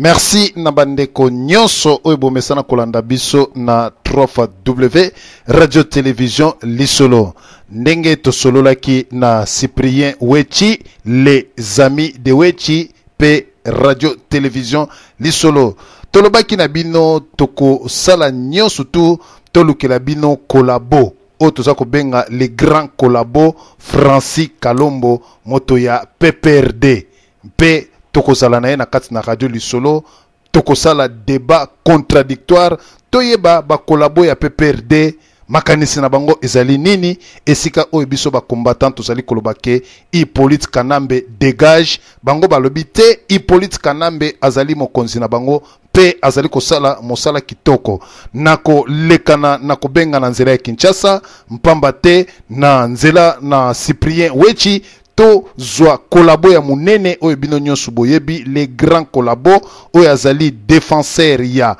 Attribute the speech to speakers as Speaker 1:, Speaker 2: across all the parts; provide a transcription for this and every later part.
Speaker 1: Merci Nabandeko Nyonso Oibo Mesana Kolanda Biso na 3W Radio Télévision Lisolo. Ndenge Tosololaki na Cyprien Wechi, les amis de Wechi, P Radio Télévision Lisolo. Tolobaki Nabino Toko Sala Nyonso tu, Tolukela Bino Kolabo. Otoza Kobenga les grands collabos Francis Kalombo, Motoya PPRD. P Tokosala na kati na radio Lisolo, Tokosala débat contradictoire, toyeba ba kolabo ya PPRD, makanisi na bango ezali nini, esika oyo biso ba combattant tozali kolobake, Hippolyte Kanambe dégage, bango balobi te, Hippolyte Kanambe azali mokonzi na bango, pe azali kosala mosala kitoko, nako lekana nako benga na nzela ya Kinshasa, mpamba te na nzela na Cyprien Wechi, to zwa kolabo ya munene oyo bino nyonso boyebi les grands kolabo oyo azali défenseur ya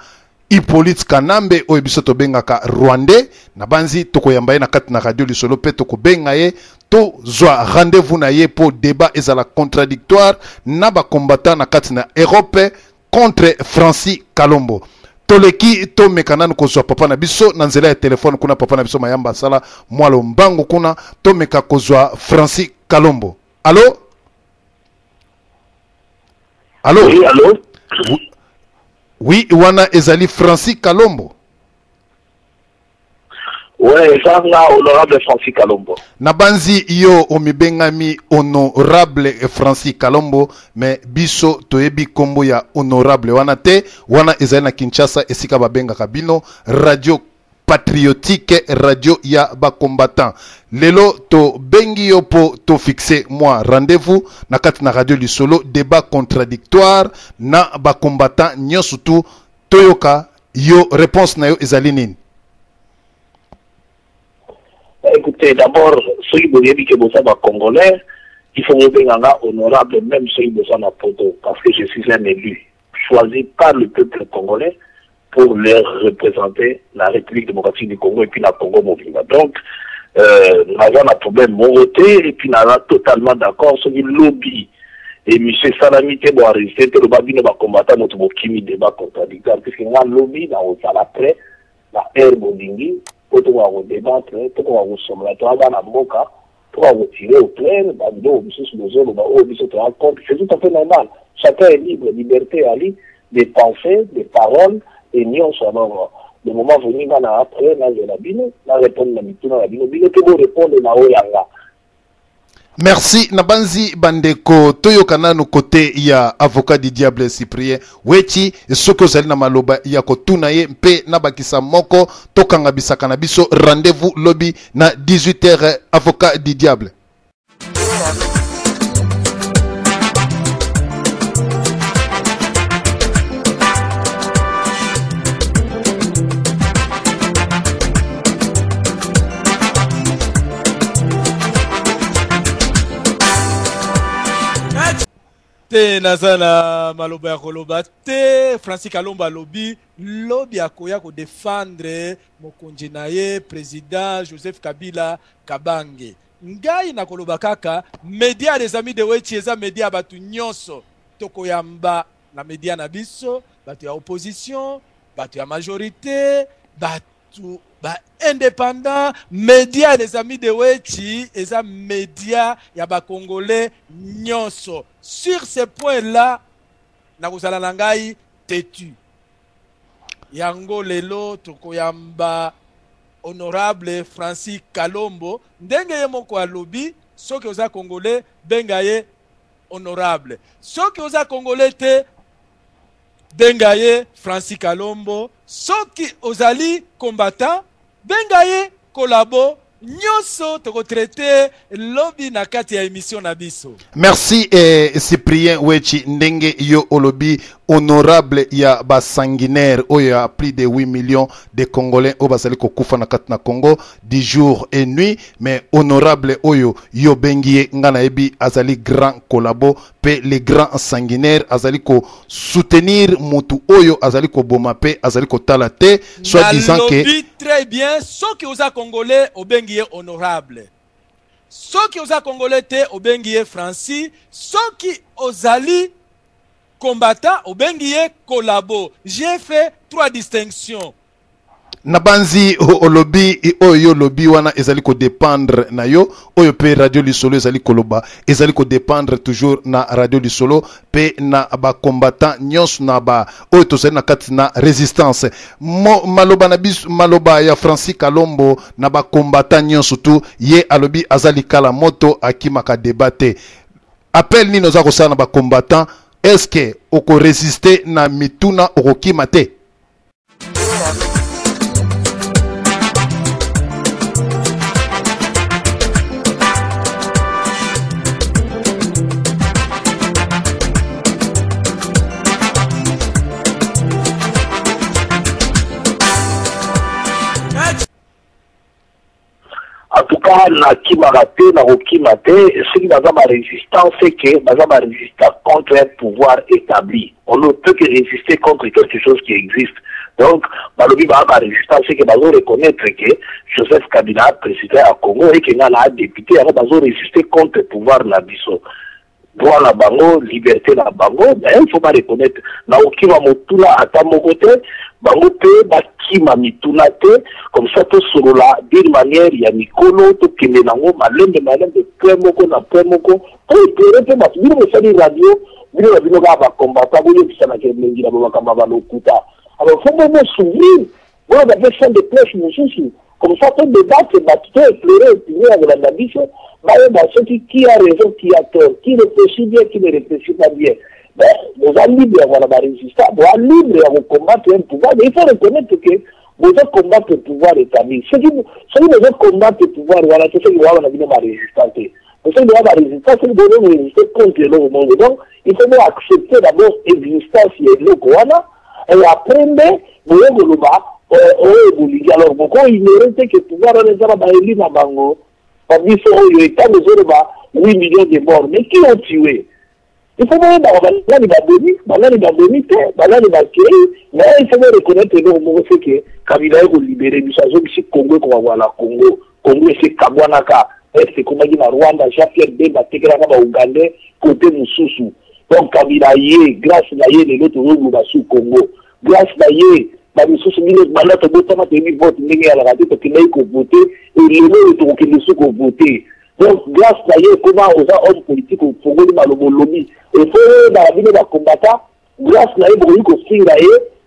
Speaker 1: Hippolyte Kanambe oyo biso to bengaka Rwandais na banzi tokoyamba ye na kati na radio Lisolo pe tokobenga ye to zwa rendez-vous na ye po débat ezala contradictoire na ba combattant na kati na Europe contre Francis Kalombo. Toleki to mekananu kozwa papa na biso na nzela ya telefone kuna papa na biso mayamba sala mwalo mbango kuna to meka kozwa Francis Kalombo. Allô? Allô?
Speaker 2: Oui, allô?
Speaker 1: Oui, wana ezali Francis Kalombo.
Speaker 2: Ouais, ça va, honorable Francis Kalombo.
Speaker 1: Nabanzi yo omibengami honorable Francis Kalombo, mais biso toyebi kombo ya honorable wana te, wana ezali na Kinshasa esika babenga kabino radio patriotique, radio ya ba combattant. Lelo to bengi yo po to fixer moi rendez-vous na kati na radio Lisolo, débat contradictoire na ba combattant nyonso tu toyoka yo réponse na yo ezali nini?
Speaker 2: Écoutez, d'abord, ceux qui vous dit que vous êtes congolais, il faut vous dire honorable, même ceux qui vous êtes poto, parce que je suis un élu, choisi par le peuple congolais pour leur représenter la République démocratique du Congo et puis la Congo mobile. Donc, nous avons un problème monté et puis nous avons totalement d'accord sur le lobby. Et M. Salamité doit rester, le babino va combattre notre kimi débat contradictoire, puisque nous avons un lobby dans le salle après, la air bondingi, pour pouvoir débattre, pour pouvoir sommer, pour avoir la moka, pour pouvoir tirer au plein, c'est tout à fait normal. Chacun est libre, liberté à lui, des pensées, des paroles, et nous sommes le moment venu, après, la répondre à la bino, répondre à Oyanga.
Speaker 1: Merci Nabanzi Bandeko Toyokana no côté ya avocat du diable Cyprien Wechi soko zali na maloba ya kotuna ye mpe nabakisa moko tokanga bisaka na biso rendez-vous lobby na 18h avocat du diable.
Speaker 3: Te nazana maloba ya koloba te Francis Kalombo lobby akoya ko défendre mokonzi na ye président Joseph Kabila Kabange. Ngai na koloba kaka média des amis de Wechi eza média batu nyonso tokoyamba na média na biso batu ya opposition batu ya majorité batu ba indépendant média des amis de Wechi eza média ya ba congolais nyonso. Sur ce point-là, nakozala nangai têtu. Yango lelo tokoyamba honorable Francis Kalombo ndenge ye moko alobi soki oza congolais benga ye honorable. Soki oza congolais te benga ye Francis Kalombo. Soki ozali combattant benga ye collabo. Nyoso toko traité lobby na kati ya émission na biso.
Speaker 1: Merci Cyprien Wechi ndenge yo olobi honorable ya ba sanguinaire oyo ya plus de 8 millions de Congolais au basali kokufa na kat na Congo du jour et nuit, mais honorable oyo yo bengie ngana ebi azali grand collabo pe les grands sanguinaires azali ko soutenir mutu oyo azali ko boma pe azali ko talate soit disant que
Speaker 3: très bien ceux qui aux Congolais au bengie honorable. Ceux qui aux Congolais te au bengie Francis, ceux qui aux ali combattant au bengie collabo. J'ai fait 3 distinctions.
Speaker 1: Nabanzi olobi oyo lobi wana ezali ko dépendre na yo oyo pe radio lisolo ezali koloba ezali ko dépendre toujours na radio lisolo pe na ba combattant nyos na ba oyo tozali na kati na résistance maloba na bis maloba ya Francis Kalombo na ba combattant nyos tu ye alobi azali kala moto akimaka débatté appel ni noza ko sana ba combattant est-ce que oko résister na mituna okokimate.
Speaker 2: En tout cas, na Kimarate, na Rokimate, ce qui n'a pas ma résistance, c'est que ma résistance contre un pouvoir établi. On ne peut que résister contre quelque chose qui existe. Donc, ma résistance, c'est que ma reconnaître que Joseph Kabila, président à Congo, et qu'il y a un député, il va résister contre le pouvoir na biso. Droit la bango, liberté la bango, mais il ne faut pas reconnaître. Na Okima Motula à ta côté, bango pe bakima mituna te, comme ça tout solo là, d'une manière il y a mikolo, tout qui n'est nango, malem de premoko na premoko, tout est peu mas, bino me sali radio, bino ga ba combattant, bino bisa na kemengi na baba kama ba lokuta. Alors faut me souvenir, voilà la version de presse mususu, comme ça tout débat c'est battu et pleurer et punir avec la biche. Qui a raison, qui a tort, qui réfléchit bien, qui ne réfléchit pas bien. Ben, vous êtes libre d'avoir la résistance, vous êtes libre de combattre un pouvoir, mais il faut reconnaître que vous êtes combattre le pouvoir établi. Ceux qui vous combattre le pouvoir, voilà, c'est ceux qui vont avoir la résistance. Pour ceux qui vont avoir la résistance, c'est qu'ils vont résister contre le monde. Donc, il faut accepter d'abord l'existence et le Koana, et après, vous voyez que le bas, alors, pourquoi ignorer que le pouvoir est élu dans Bango? Il faut 8 millions de morts. Mais qui ont tué? Il faut voir, il faut reconnaître que Kabila est libéré du Congo, Congo, c'est Kabwanaka, c'est comme Rwanda, Jean-Pierre Bemba, Tegrana, Ougandais, côté Moussoussou. Donc Kabila y grâce à les autres au Congo, grâce à donc grâce à comment aux hommes politiques au Congo de Malobolobi et faut dans la ville de combattant grâce à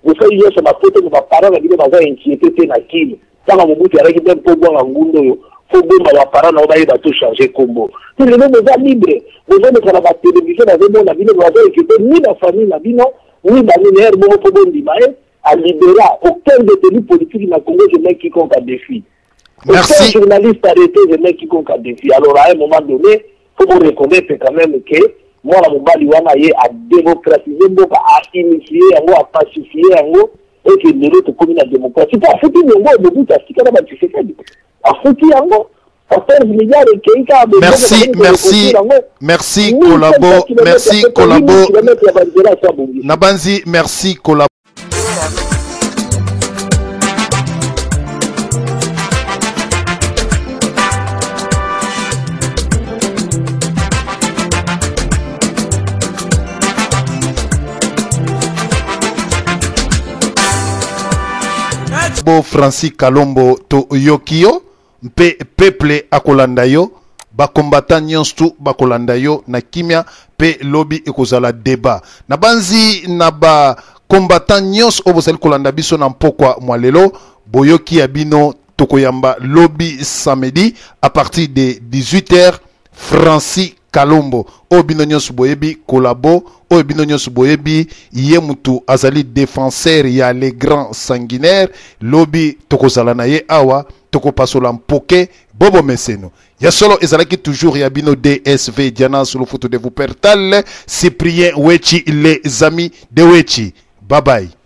Speaker 2: vous faites sur ma photo de ma parole la ville de inquiété na kil dans mon bout avec un peu bon en gundo faut bon ma parole on va tout changer Congo tout le monde est libre vous avez dans la télévision avec mon la ville de équiper ni la famille la vie non ni la lumière mon faut bon dimaye à libérer aucun détenu politique dans le Congo, je mets quiconque à défi.
Speaker 1: Merci.
Speaker 2: Aucun journaliste arrêté, je mets quiconque à défi. Alors à un moment donné, il faut reconnaître quand même que moi, la Mobali Wana a démocratisé, a initié, a pacifié, et que nous autres communes à démocratie. Pas foutu, mais moi, le but, c'est qu'il y a un Tshisekedi. A foutu,
Speaker 1: merci, collabo, merci, collabo. Nabanzi, merci, collabo. Francis Kalombo to Yokio peuple akolanda yo ba combattant nyonstu ba kolanda yo na kimia pe lobby ekozala débat na banzi na ba combattant nyons obosali kolanda biso na mpokwa mwalelo boyoki ya bino tokoyamba lobby samedi à partir de 18h. Francis Kalombo oyo bino nyonso boyebi kolabo oyo bino nyonso boyebi ye mutu azali défenseur ya les grands sanguinaires lobi tokozala na ye awa tokopasola mpoke bobo meseno ya solo ezalaki toujours ya bino DSV Diana sur le photo de vous pertal Cyprien Wechi les amis de Wechi bye bye.